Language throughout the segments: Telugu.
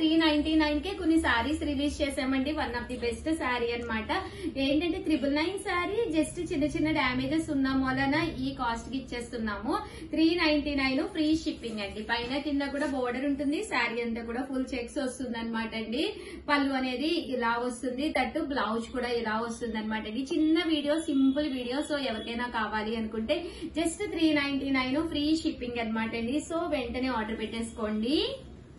399 కే కొన్ని సారీస్ రిలీజ్ చేసామండి. One of the best sari అన్నమాట. ఏంటంటే 999 శారీ జస్ట్ చిన్న చిన్న డ్యామేజెస్ ఉన్న మూలన ఈ కాస్ట్ కి ఇచ్చేస్తున్నాము. 399 ఫ్రీ షిప్పింగ్ అండి. పైన కింద కూడా బోర్డర్ ఉంటుంది. శారీ అంతా కూడా ఫుల్ చెక్స్ వస్తుంది అనమాట అండి. పళ్ళు అనేది ఇలా వస్తుంది, తట్టు బ్లౌజ్ కూడా ఇలా వస్తుంది అనమాట అండి. చిన్న వీడియో, సింపుల్ వీడియో. సో ఎవరికైనా కావాలి అనుకుంటే జస్ట్ 399 ఫ్రీ షిప్పింగ్ అనమాట అండి. సో వెంటనే ఆర్డర్ పెట్టేసుకోండి.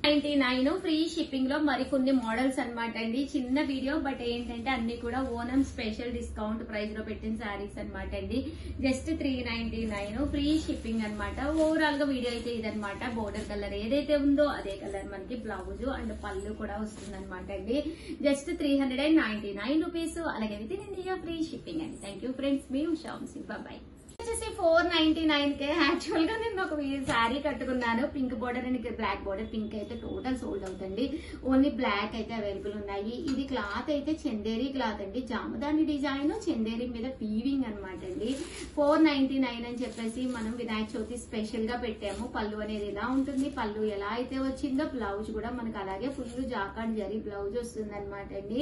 99 ఫ్రీ షిప్పింగ్ లో మరికొన్ని మోడల్స్ అన్నమాట అండి. చిన్న వీడియో, బట్ ఏంటంటే అన్ని కూడా ఓనం స్పెషల్ డిస్కౌంట్ ప్రైస్ లో పెట్టిన శారీస్ అన్నమాట అండి. జస్ట్ 399 ఫ్రీ షిప్పింగ్ అన్నమాట. ఓవరాల్ గా వీడియో అయితే ఇదన్నమాట. బోర్డర్ కలర్ ఏదైతే ఉందో అదే కలర్ మనకి బ్లౌజ్ అండ్ పళ్ళు కూడా వస్తుంది అనమాట అండి. Just 399 rupees. అలాగే within India free shipping అండి. థ్యాంక్ యూ ఫ్రెండ్స్, మీ ఉషా వంశీ. బాయ్. వచ్చేసి 499 కే యాక్చువల్ గా నేను ఒక శారీ కట్టుకున్నాను. Pink border and black border. Pink అయితే టోటల్ సోల్డ్ అవుతుంది. ఓన్లీ బ్లాక్ అయితే అవైలబుల్ ఉన్నాయి. ఇది క్లాత్ అయితే చందేరి క్లాత్ అండి. జామదాని డిజైన్ చందేరి మీద వీవింగ్ అనమాట అండి. 499 అని చెప్పేసి మనం వినాయక చవితి స్పెషల్ గా పెట్టాము. పళ్ళు అనేది ఇలా ఉంటుంది. పళ్ళు ఎలా అయితే వచ్చిందో బ్లౌజ్ కూడా మనకు అలాగే ఫుల్ జాకార్డ్ జరీ బ్లౌజ్ వస్తుంది అనమాట అండి.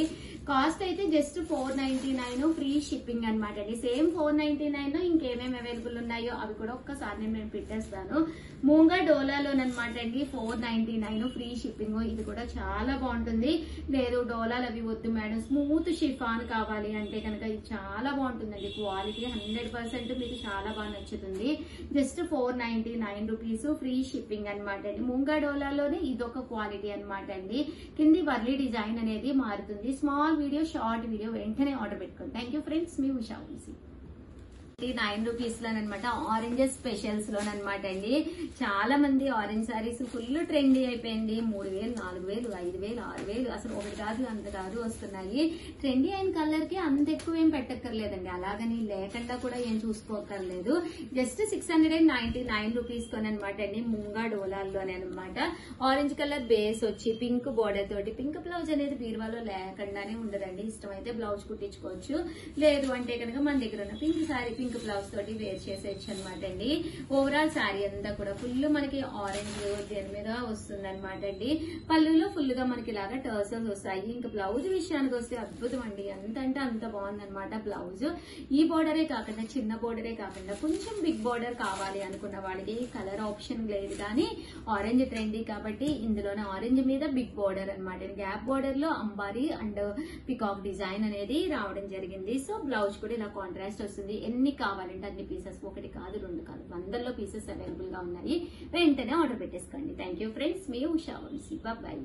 కాస్ట్ అయితే జస్ట్ 499 ఫ్రీ షిప్పింగ్ అనమాట అండి. సేమ్ 499 ఇంకేమేమి అవైలబుల్ ఉన్నాయో అవి కూడా ఒక్కసారి నేను పెట్టేస్తాను. మూంగా డోలాలోనమాట అండి. 499 ఫ్రీ షిప్పింగ్. ఇది కూడా చాలా బాగుంటుంది. లేదు డోలాలు అవి వద్దు మేడం, స్మూత్ షిఫాన్ కావాలి అంటే కనుక ఇది చాలా బాగుంటుందండి. క్వాలిటీ 100% మీకు చాలా బాగా నచ్చుతుంది. జస్ట్ 499 రూపీస్ ఫ్రీ షిప్పింగ్ అనమాట అండి. మూంగా డోలాలోనే ఇదొక క్వాలిటీ అనమాట అండి. కింది వర్లీ డిజైన్ అనేది మారుతుంది. స్మాల్ వీడియో, షార్ట్ వీడియో వెంటనే ఆర్డర్ పెట్టుకోండి. థ్యాంక్ యూ ఫ్రెండ్స్, మీ ఉషా వంశీ. 9 రూపీస్ లోనమాట. ఆరెంజెస్ స్పెషల్స్ లోనమాట అండి. చాలా మంది ఆరెంజ్ సారీస్ ఫుల్ ట్రెండీ అయిపోయింది. 3000, 4000, 5000, 6000 అసలు ఒకటి కాదు అంత కాదు వస్తున్నాయి. ట్రెండీ అయిన కలర్ కి అంత ఎక్కువ ఏం పెట్టక్కర్లేదండి. అలాగని లేకుండా కూడా ఏం చూసుకోకర్లేదు. జస్ట్ 699 రూపీస్ తోనమాట అండి. ముంగా డోలాల్లోనే అనమాట. ఆరెంజ్ కలర్ బేస్ వచ్చి పింక్ బోర్డర్ తోటి. పింక్ బ్లౌజ్ అనేది బీరువాలో లేకుండానే ఉండదండి. ఇష్టమైతే బ్లౌజ్ కుట్టించుకోవచ్చు. లేదు అంటే కనుక మన దగ్గర ఉన్న పింక్ సారీ పింక్ బ్లౌజ్ తోటి వేర్ చేసేయచ్చు అనమాట అండి. ఓవరాల్ శారీ అంతా కూడా ఫుల్ మనకి ఆరెంజ్ దీని మీద వస్తుంది అనమాట అండి. పళ్ళులో ఫుల్ గా మనకి ఇలాగా టర్సల్స్ వస్తాయి. ఇంకా బ్లౌజ్ విషయానికి వస్తే అద్భుతం అండి. ఎంత అంటే అంత బాగుంది అనమాట బ్లౌజ్. ఈ బోర్డరే కాకుండా, చిన్న బోర్డరే కాకుండా కొంచెం బిగ్ బోర్డర్ కావాలి అనుకున్న వాళ్ళకి కలర్ ఆప్షన్ లేదు. కానీ ఆరెంజ్ ట్రెండీ కాబట్టి ఇందులోనే ఆరెంజ్ మీద బిగ్ బోర్డర్ అనమాట. గ్యాప్ బోర్డర్ లో అంబారీ అండ్ పికాక్ డిజైన్ అనేది రావడం జరిగింది. సో బ్లౌజ్ కూడా ఇలా కాంట్రాస్ట్ వస్తుంది. ఎన్ని కావాలంటే అన్ని పీసెస్, ఒకటి కాదు 2 కాదు 100లో పీసెస్ అవైలబుల్ గా ఉన్నాయి. వెంటనే ఆర్డర్ పెట్టేసుకోండి. థ్యాంక్ యూ ఫ్రెండ్స్, మీ ఉషా వంశీ. బాయ్.